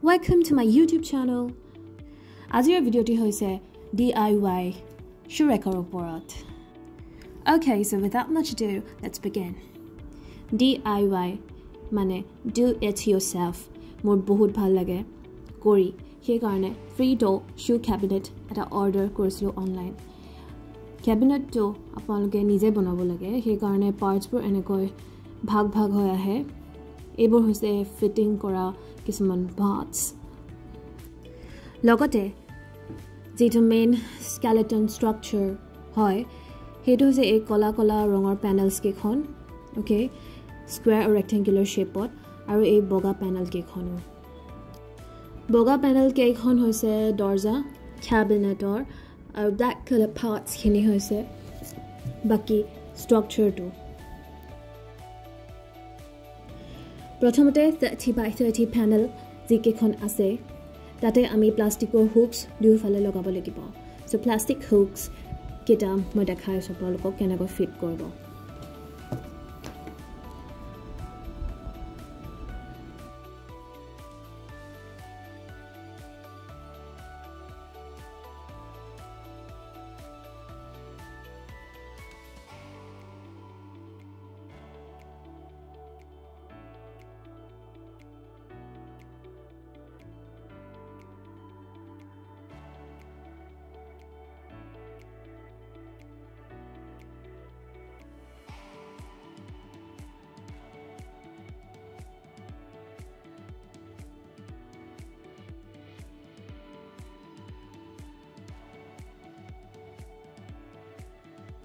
Welcome to my YouTube channel. আজিৰ ভিডিঅ'টি হৈছে DIY Shoerackৰ ওপৰত. Okay, so without much ado, let's begin. DIY মানে do it yourself. মোৰ বহুত ভাল লাগে কৰি সেই কাৰণে free door shoe cabinet এটা order কৰিছিলো online. Cabinet to আপোনালোকে নিজে বনাব লাগে সেই কাৰণে parts বোৰ এনেকৈ ভাগ ভাগ হৈ আহে. এইবোৰ হৈছে ফিটিং কৰা কিছুমান parts. লগতে যেটো মেইন skeleton structure হয় হেতু হৈছে এই কলা কলা ৰঙৰ panels কেখন okay square or rectangular shape ত আৰু এই বগা panel কেখনো বগা panel কেখন হৈছে দৰজা cabinetor আৰু black color parts খিনি হৈছে বাকি structure টো প্ৰথমতে 30 by 30 panel যিকেখন আছে তাতে আমি প্লাষ্টিকৰ হুকস দুইফালে লগাব লাগিব সো প্লাষ্টিক হুকস কেটা মই দেখাই আছো আপোনালোকক কেনেকৈ ফিট কৰিব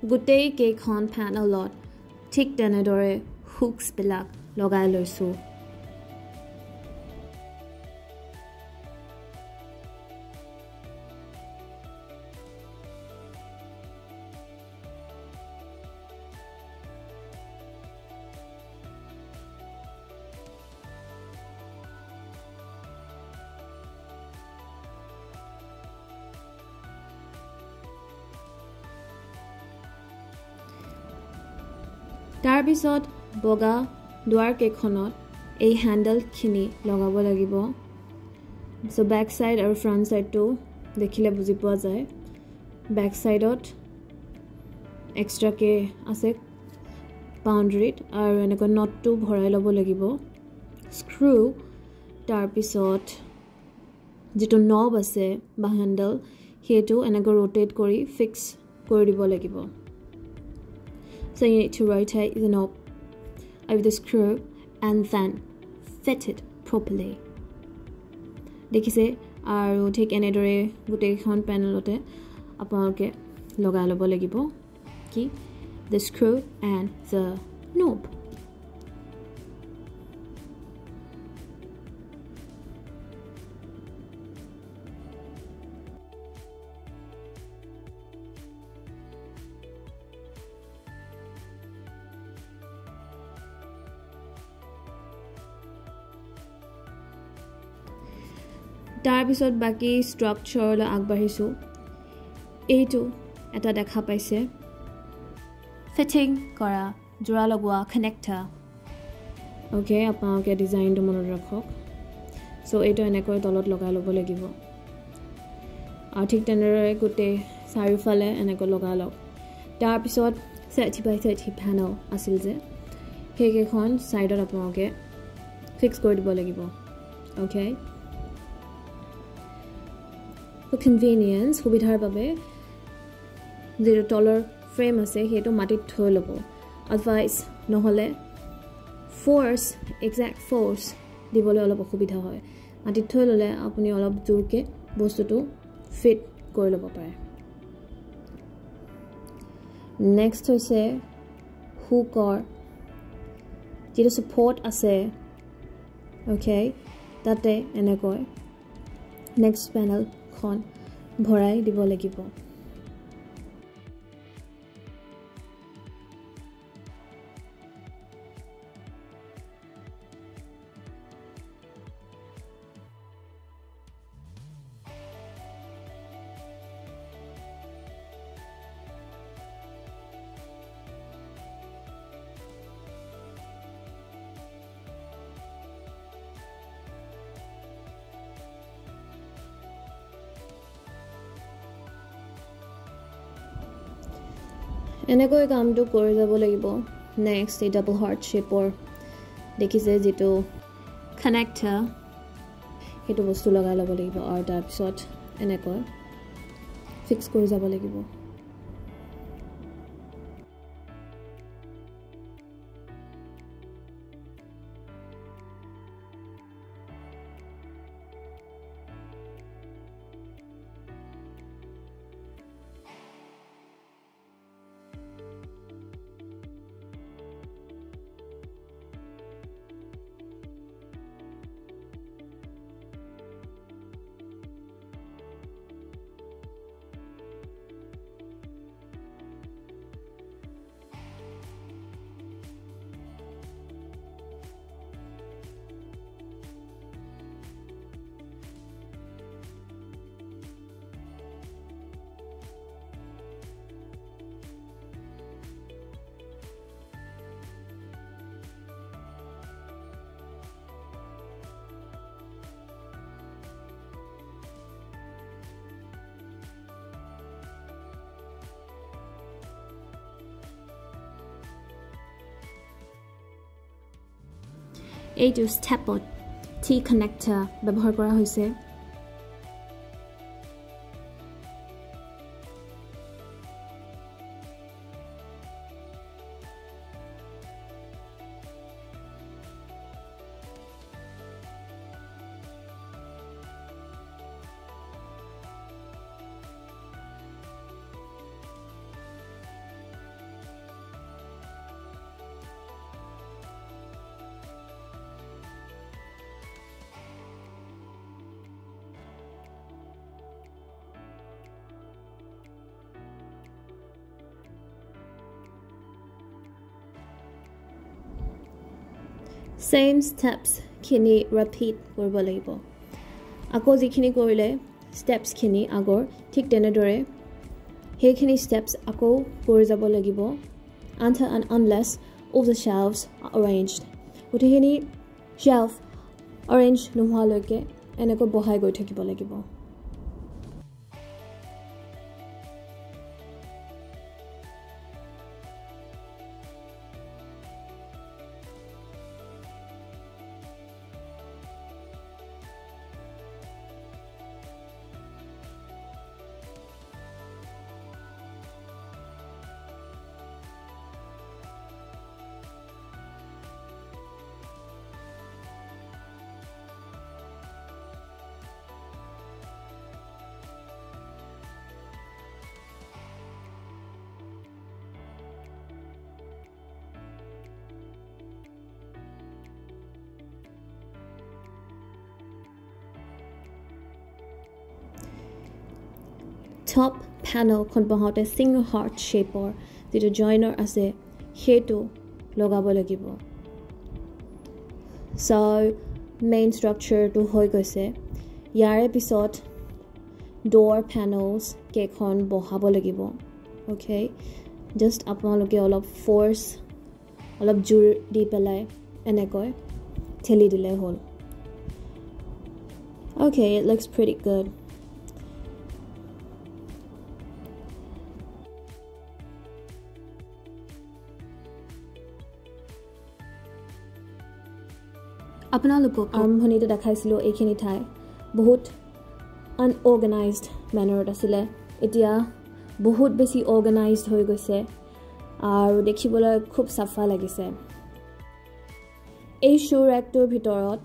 গোটেই কেখন প্যানেলত ঠিক তেনেদৰে হুকস বিলাক লগাই লৈছো তাৰ পিছত বগা দুৱাৰ কেখনত এই হ্যান্ডেল খিনি লগাব লাগিব সো ব্যাক সাইড আৰু ফ্ৰন্ট সাইড টো দেখিলে বুজি পোৱা যায় ব্যাক সাইডত এক্সট্ৰা কে আছে বাউন্ডাৰীত আৰু এনেকৈ নট টো ভৰাই ল'ব লাগিব স্ক্ৰু তাৰ পিছত যেটো নব আছে বা হ্যান্ডেল হেতু এনেকৈ rotate কৰি ফিক্স কৰি দিব লাগিব So you need to rotate the knob over the screw and then fit it properly. দেখিছে আৰু ঠিক এনেদৰে গোটেইখন প্যানেলতে আপোনালোকে লগাই ল'ব লাগিব কি the screw and the knob. তাৰ পিছত বাকি স্ট্ৰাকচাৰ ল আগবাঢ়িছো এইটো এটা দেখা পাইছে ফিটিং কৰা জোৰা লগোৱা কানেক্টৰ ওকে আপোনালোকে ডিজাইনটো মনত ৰাখক সো এইটো এনেকৈ তলত লগাই ল'ব লাগিব আৰু ঠিক তেনেদৰে গোটেই চাৰিওফালে এনেকৈ লগাই লওক তাৰ পিছত 30 by 30 panel আছিল যে সেইকেখন সাইডত আপোনালোকে ফিক্স কৰি দিব লাগিব ওকে For convenience, সুবিধাৰ বাবে যেটো তলৰ ফ্ৰেম আছে হেতু মাটিত থৈ ল'ব otherwise নহলে force exact force দিবলৈ অলপ অসুবিধা হয় মাটিত থৈ ল'লে আপুনি অলপ জোৰকে বস্তুটো ফিট কৰি ল'ব পাৰে নেক্সট হৈছে হুকৰ যেটো support আছে okay তাতে এনেকৈ next panel খন ভৰাই দিব লাগিব এনেকৈ কামটো কৰি যাব লাগিব নেক্সট এই ডাবল হাৰ্ট শেপৰ দেখিছে যেটো কানেক্টৰ হেতু বস্তু লগাই ল'ব লাগিব আৰু তাৰ পিছত এনেকৈ ফিক্স কৰি যাব লাগিব এইটো ষ্টেপত টি কানেক্টৰ ব্যৱহাৰ কৰা হৈছে Same steps খিনি repeat কৰিব লাগিব আকৌ যিখিনি কৰিলে steps খিনি আগৰ ঠিক তেনেদৰে হেখিনি steps আকৌ কৰি যাব লাগিব until and unless all the shelves are arranged উঠিখিনি shelf arrange নোহোৱালৈকে এনেকৈ বহাই গৈ থাকিব লাগিব top panel kon bahute single heart shape or the joiner ase hetu logabo lagibo so main structure to hoi goise yare episode door panels ke khon bohabo lagibo okay just apnaloke olop force olop jur di pelai enekoi theli dile hol okay it looks pretty good আপোনালোকক আৰম্ভণিতে দেখাইছিলো এইখিনি ঠাই বহুত unorganized manner আছিলে এতিয়া বহুত বেছি organized হৈ গৈছে আৰু দেখিবলৈ খুব সাফা লাগিছে এই shoerackটোৰ ভিতৰত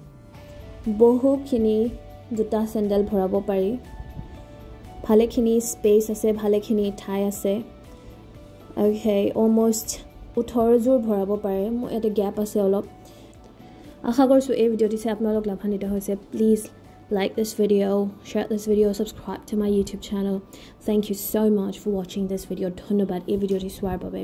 বহুখিনি জোতা চেন্ডেল ভৰাব পাৰি ভালেখিনি স্পেচ আছে ভালেখিনি ঠাই আছে okay almost 18 জোৰ ভৰাব পাৰে মোৰ এটা গ্যাপ আছে অলপ আশা কৰিছো এই ভিডিওটি চাই আপোনালোক লাভান্বিত হৈছে please like this video share this video subscribe to my YouTube channel thank you so much for watching this video ধন্যবাদ এই ভিডিওটি চোৱাৰ বাবে